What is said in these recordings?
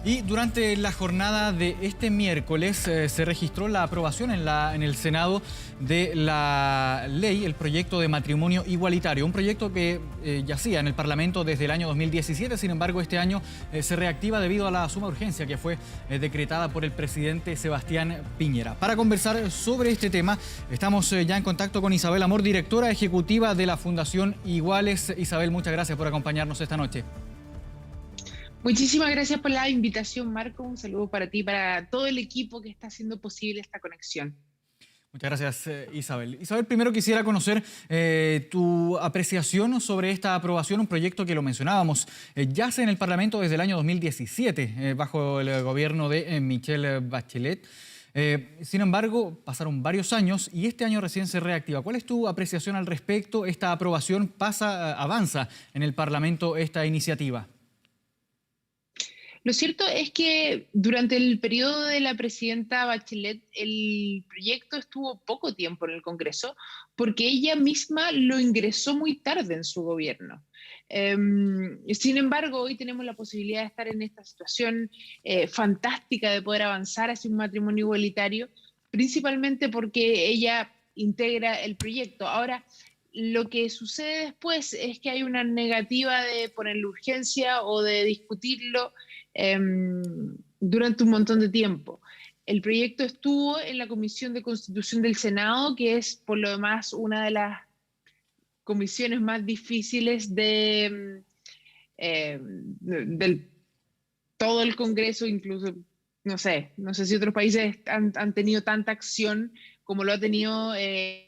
Y durante la jornada de este miércoles se registró la aprobación en el Senado de la ley, el proyecto de matrimonio igualitario, un proyecto que yacía en el Parlamento desde el año 2017, sin embargo este año se reactiva debido a la suma urgencia que fue decretada por el presidente Sebastián Piñera. Para conversar sobre este tema estamos ya en contacto con Isabel Amor, directora ejecutiva de la Fundación Iguales. Isabel, muchas gracias por acompañarnos esta noche. Muchísimas gracias por la invitación, Marco. Un saludo para ti y para todo el equipo que está haciendo posible esta conexión. Muchas gracias, Isabel. Isabel, primero quisiera conocer tu apreciación sobre esta aprobación, un proyecto que lo mencionábamos, yace en el Parlamento desde el año 2017, bajo el gobierno de Michelle Bachelet. Sin embargo, pasaron varios años y este año recién se reactiva. ¿Cuál es tu apreciación al respecto? ¿Esta aprobación avanza en el Parlamento esta iniciativa? Lo cierto es que durante el periodo de la presidenta Bachelet, el proyecto estuvo poco tiempo en el Congreso porque ella misma lo ingresó muy tarde en su gobierno. Sin embargo, hoy tenemos la posibilidad de estar en esta situación fantástica de poder avanzar hacia un matrimonio igualitario, principalmente porque ella integra el proyecto. Ahora, lo que sucede después es que hay una negativa de ponerle urgencia o de discutirlo durante un montón de tiempo. El proyecto estuvo en la Comisión de Constitución del Senado, que es por lo demás una de las comisiones más difíciles del todo el Congreso, incluso, no sé si otros países han tenido tanta acción como lo ha tenido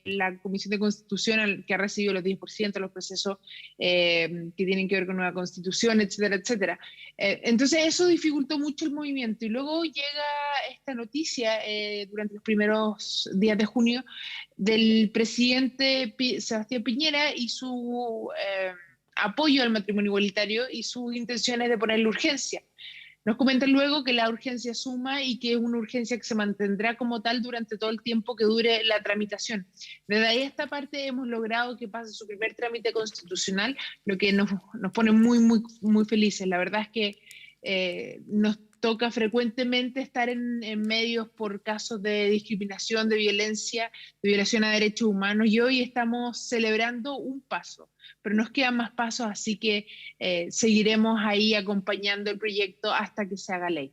la Comisión de Constitución, que ha recibido los 10% de los procesos que tienen que ver con nueva constitución, etcétera, etcétera. Entonces eso dificultó mucho el movimiento. Y luego llega esta noticia durante los primeros días de junio del presidente Sebastián Piñera y su apoyo al matrimonio igualitario y sus intenciones de ponerle urgencia. Nos comentan luego que la urgencia suma y que es una urgencia que se mantendrá como tal durante todo el tiempo que dure la tramitación. Desde ahí esta parte hemos logrado que pase su primer trámite constitucional, lo que nos pone muy, muy, muy felices. La verdad es que nos toca frecuentemente estar en medios por casos de discriminación, de violencia, de violación a derechos humanos, y hoy estamos celebrando un paso, pero nos quedan más pasos, así que seguiremos ahí acompañando el proyecto hasta que se haga ley.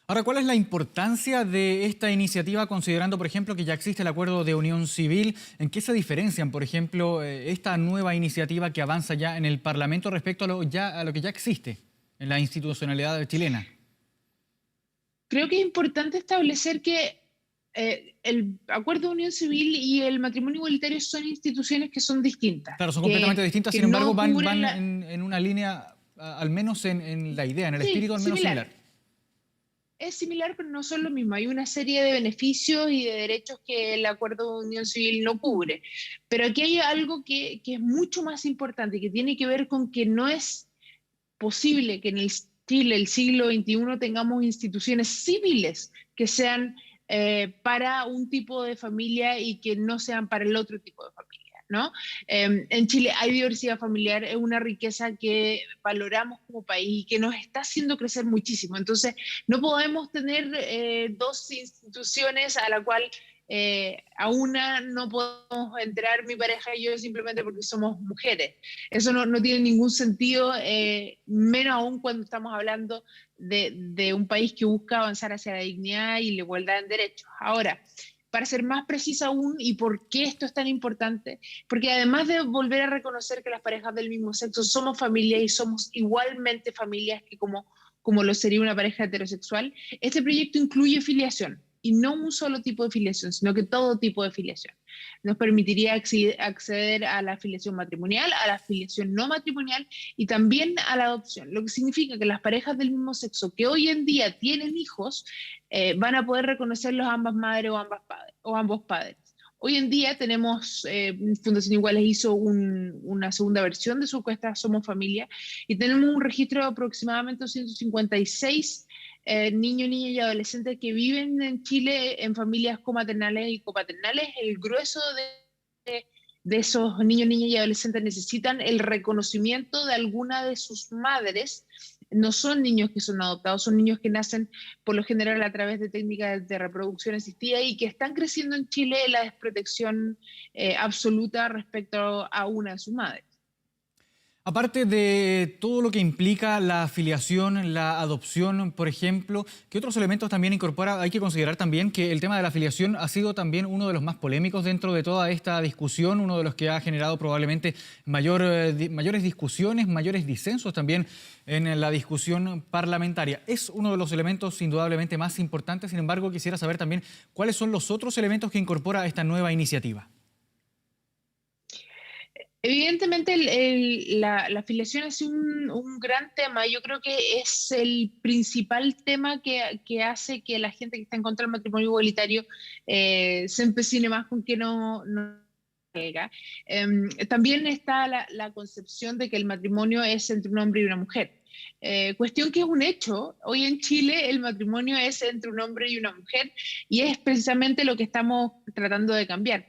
Ahora, ¿cuál es la importancia de esta iniciativa, considerando, por ejemplo, que ya existe el acuerdo de unión civil? ¿En qué se diferencian, por ejemplo, esta nueva iniciativa que avanza ya en el Parlamento respecto a lo que ya existe en la institucionalidad chilena? Creo que es importante establecer que el acuerdo de unión civil y el matrimonio igualitario son instituciones que son distintas. Claro, son completamente distintas, sin embargo, van la... en una línea, al menos en la idea, en el espíritu al menos similar. Es similar, pero no son lo mismo. Hay una serie de beneficios y de derechos que el acuerdo de unión civil no cubre. Pero aquí hay algo que es mucho más importante, que tiene que ver con que no es posible que en el Chile, el siglo XXI, tengamos instituciones civiles que sean para un tipo de familia y que no sean para el otro tipo de familia, ¿no? En Chile hay diversidad familiar, es una riqueza que valoramos como país y que nos está haciendo crecer muchísimo. Entonces, no podemos tener dos instituciones a la cual a una no podemos entrar mi pareja y yo simplemente porque somos mujeres. Eso no tiene ningún sentido, menos aún cuando estamos hablando de un país que busca avanzar hacia la dignidad y la igualdad en derechos. Ahora, para ser más precisa aún, y por qué esto es tan importante, porque además de volver a reconocer que las parejas del mismo sexo somos familias y somos igualmente familias que como lo sería una pareja heterosexual, este proyecto incluye filiación. Y no un solo tipo de filiación, sino que todo tipo de filiación. Nos permitiría acceder a la filiación matrimonial, a la filiación no matrimonial y también a la adopción, lo que significa que las parejas del mismo sexo que hoy en día tienen hijos van a poder reconocerlos a ambas madres o ambos padres. Hoy en día tenemos, Fundación Iguales hizo una segunda versión de su encuesta Somos Familia y tenemos un registro de aproximadamente 156 niños, niñas y adolescentes que viven en Chile en familias comaternales y copaternales. El grueso de esos niños, niñas y adolescentes necesitan el reconocimiento de alguna de sus madres no son niños que son adoptados, son niños que nacen por lo general a través de técnicas de reproducción asistida y que están creciendo en Chile en la desprotección absoluta respecto a una de sus madres. Aparte de todo lo que implica la afiliación, la adopción, por ejemplo, ¿qué otros elementos también incorpora? Hay que considerar también que el tema de la afiliación ha sido también uno de los más polémicos dentro de toda esta discusión, uno de los que ha generado probablemente mayores discusiones, mayores disensos también en la discusión parlamentaria. Es uno de los elementos indudablemente más importantes, sin embargo, quisiera saber también cuáles son los otros elementos que incorpora esta nueva iniciativa. Evidentemente la afiliación es un gran tema. Yo creo que es el principal tema que hace que la gente que está en contra del matrimonio igualitario se empecine más con que no salga. También está la concepción de que el matrimonio es entre un hombre y una mujer. Cuestión que es un hecho. Hoy en Chile el matrimonio es entre un hombre y una mujer y es precisamente lo que estamos tratando de cambiar.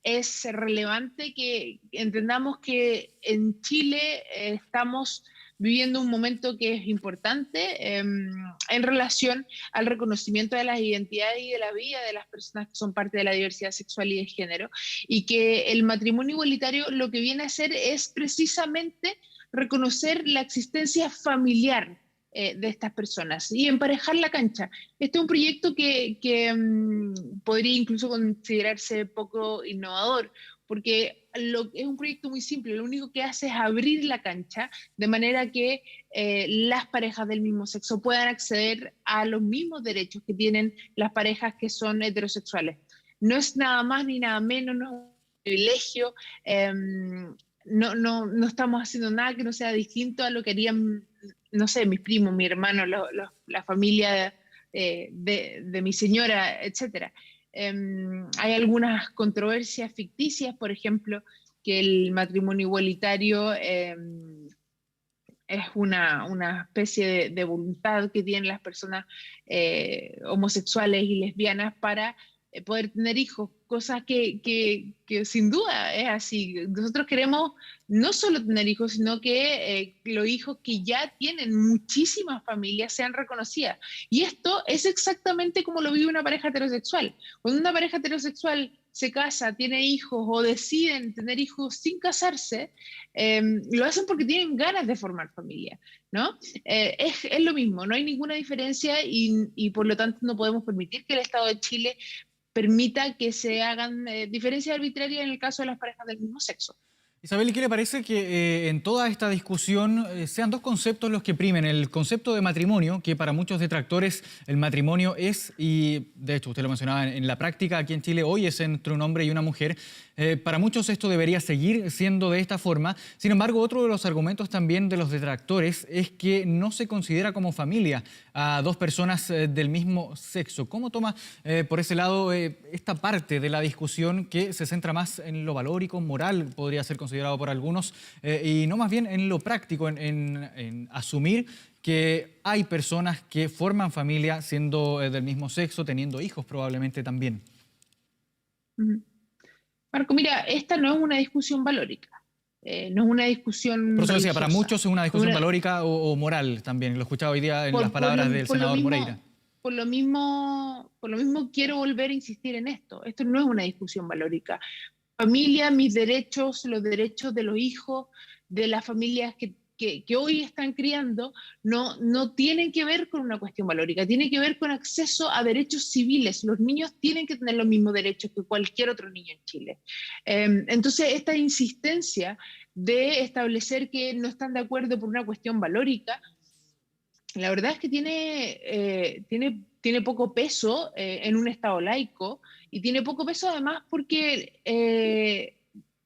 Es relevante que entendamos que en Chile estamos viviendo un momento que es importante en relación al reconocimiento de las identidades y de la vida de las personas que son parte de la diversidad sexual y de género, y que el matrimonio igualitario lo que viene a hacer es precisamente reconocer la existencia familiar de estas personas y emparejar la cancha. Este es un proyecto que podría incluso considerarse poco innovador, porque es un proyecto muy simple, lo único que hace es abrir la cancha de manera que las parejas del mismo sexo puedan acceder a los mismos derechos que tienen las parejas que son heterosexuales. No es nada más ni nada menos, no es un privilegio, no estamos haciendo nada que no sea distinto a lo que harían, no sé, mis primos, mi hermano, la familia de mi señora, etc. Hay algunas controversias ficticias, por ejemplo, que el matrimonio igualitario es una especie de voluntad que tienen las personas homosexuales y lesbianas para poder tener hijos, cosas que sin duda es así. Nosotros queremos no solo tener hijos, sino que los hijos que ya tienen muchísimas familias sean reconocidas. Y esto es exactamente como lo vive una pareja heterosexual. Cuando una pareja heterosexual se casa, tiene hijos o deciden tener hijos sin casarse, lo hacen porque tienen ganas de formar familia, ¿no? Es lo mismo, no hay ninguna diferencia y por lo tanto no podemos permitir que el Estado de Chile permita que se hagan diferencias arbitrarias en el caso de las parejas del mismo sexo. Isabel, ¿y qué le parece que en toda esta discusión sean dos conceptos los que primen? El concepto de matrimonio, que para muchos detractores el matrimonio es, y de hecho usted lo mencionaba en la práctica aquí en Chile, hoy es entre un hombre y una mujer. Para muchos esto debería seguir siendo de esta forma. Sin embargo, otro de los argumentos también de los detractores es que no se considera como familia a dos personas del mismo sexo. ¿Cómo toma por ese lado esta parte de la discusión que se centra más en lo valórico, moral, podría ser considerado por algunos, y no más bien en lo práctico, en asumir que hay personas que forman familia siendo del mismo sexo, teniendo hijos probablemente también? Marco, mira, esta no es una discusión valórica, no es una discusión Por eso decía, religiosa. para muchos es una discusión valórica o moral también. Lo escuchaba hoy día en las palabras del senador Moreira. Por lo mismo quiero volver a insistir en esto. Esto no es una discusión valórica. Familia, mis derechos, los derechos de los hijos, de las familias que hoy están criando, no tienen que ver con una cuestión valórica, tiene que ver con acceso a derechos civiles. Los niños tienen que tener los mismos derechos que cualquier otro niño en Chile. Entonces, esta insistencia de establecer que no están de acuerdo por una cuestión valórica, la verdad es que tiene poco peso en un Estado laico, y tiene poco peso además porque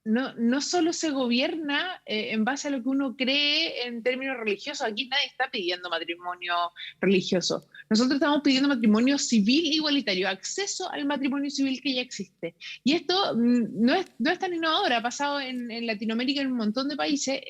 no solo se gobierna en base a lo que uno cree en términos religiosos. Aquí nadie está pidiendo matrimonio religioso. Nosotros estamos pidiendo matrimonio civil igualitario, acceso al matrimonio civil que ya existe. Y esto no es tan innovador, ha pasado en Latinoamérica en un montón de países,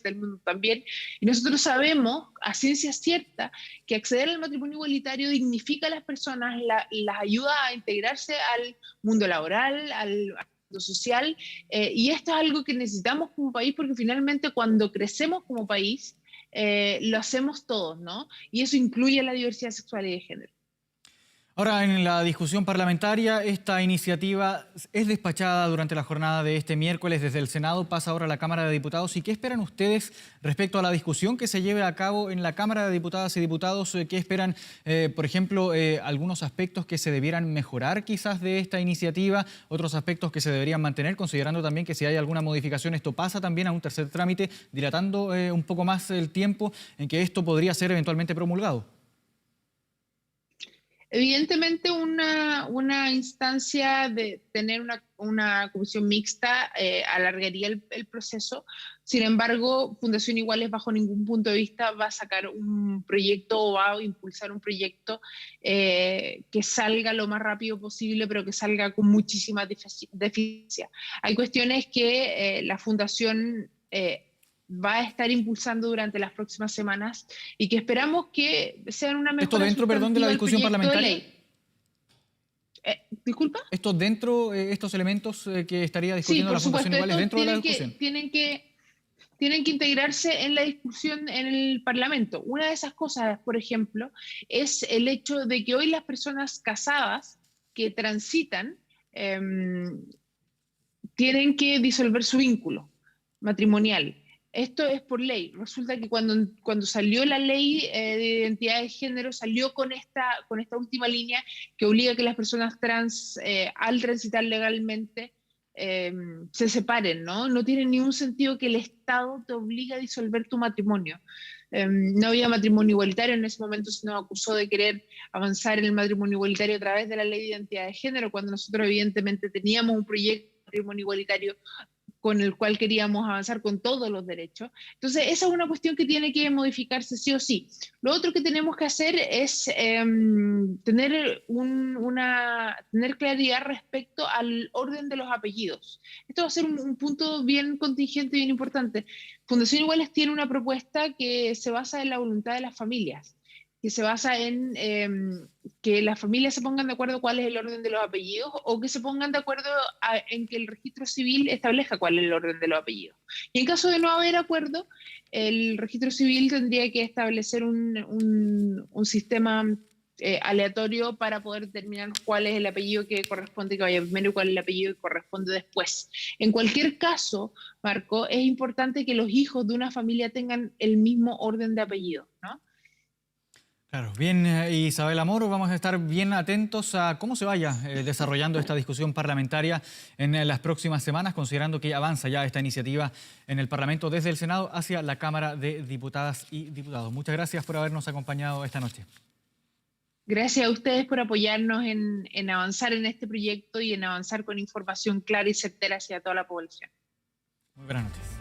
del mundo también, y nosotros sabemos a ciencia cierta que acceder al matrimonio igualitario dignifica a las personas, las ayuda a integrarse al mundo laboral, al social, y esto es algo que necesitamos como país, porque finalmente cuando crecemos como país lo hacemos todos, ¿no? Y eso incluye la diversidad sexual y de género. Ahora, en la discusión parlamentaria, esta iniciativa es despachada durante la jornada de este miércoles desde el Senado, pasa ahora a la Cámara de Diputados. ¿Y qué esperan ustedes respecto a la discusión que se lleve a cabo en la Cámara de Diputadas y Diputados? ¿Qué esperan, por ejemplo, algunos aspectos que se debieran mejorar quizás de esta iniciativa, otros aspectos que se deberían mantener, considerando también que si hay alguna modificación, esto pasa también a un tercer trámite, dilatando un poco más el tiempo en que esto podría ser eventualmente promulgado? Evidentemente una instancia de tener una comisión mixta alargaría el proceso. Sin embargo, Fundación Iguales bajo ningún punto de vista va a sacar un proyecto o va a impulsar un proyecto que salga lo más rápido posible, pero que salga con muchísima deficiencia. Hay cuestiones que la Fundación va a estar impulsando durante las próximas semanas y que esperamos que sean una mejora. ¿Esto dentro, perdón, de la discusión parlamentaria? ¿Disculpa? ¿Esto dentro, estos elementos que estaría discutiendo Sí, la Fundación Iguales, dentro de la discusión? Tienen que integrarse en la discusión en el Parlamento. Una de esas cosas, por ejemplo, es el hecho de que hoy las personas casadas que transitan tienen que disolver su vínculo matrimonial. Esto es por ley. Resulta que cuando salió la ley de identidad de género, salió con esta última línea que obliga a que las personas trans, al transitar legalmente, se separen, ¿no? No tiene ningún sentido que el Estado te obligue a disolver tu matrimonio. No había matrimonio igualitario en ese momento, se nos acusó de querer avanzar en el matrimonio igualitario a través de la ley de identidad de género, cuando nosotros evidentemente teníamos un proyecto de matrimonio igualitario con el cual queríamos avanzar con todos los derechos. Entonces, esa es una cuestión que tiene que modificarse sí o sí. Lo otro que tenemos que hacer es tener claridad respecto al orden de los apellidos. Esto va a ser un punto bien contingente, bien importante. Fundación Iguales tiene una propuesta que se basa en la voluntad de las familias, que se basa en que las familias se pongan de acuerdo cuál es el orden de los apellidos o que se pongan de acuerdo en que el registro civil establezca cuál es el orden de los apellidos. Y en caso de no haber acuerdo, el registro civil tendría que establecer un sistema aleatorio para poder determinar cuál es el apellido que corresponde que vaya primero y cuál es el apellido que corresponde después. En cualquier caso, Marco, es importante que los hijos de una familia tengan el mismo orden de apellido, ¿no? Claro, bien, Isabel Amor, vamos a estar bien atentos a cómo se vaya desarrollando esta discusión parlamentaria en las próximas semanas, considerando que avanza ya esta iniciativa en el Parlamento desde el Senado hacia la Cámara de Diputadas y Diputados. Muchas gracias por habernos acompañado esta noche. Gracias a ustedes por apoyarnos en avanzar en este proyecto y en avanzar con información clara y certera hacia toda la población. Muy buenas noches.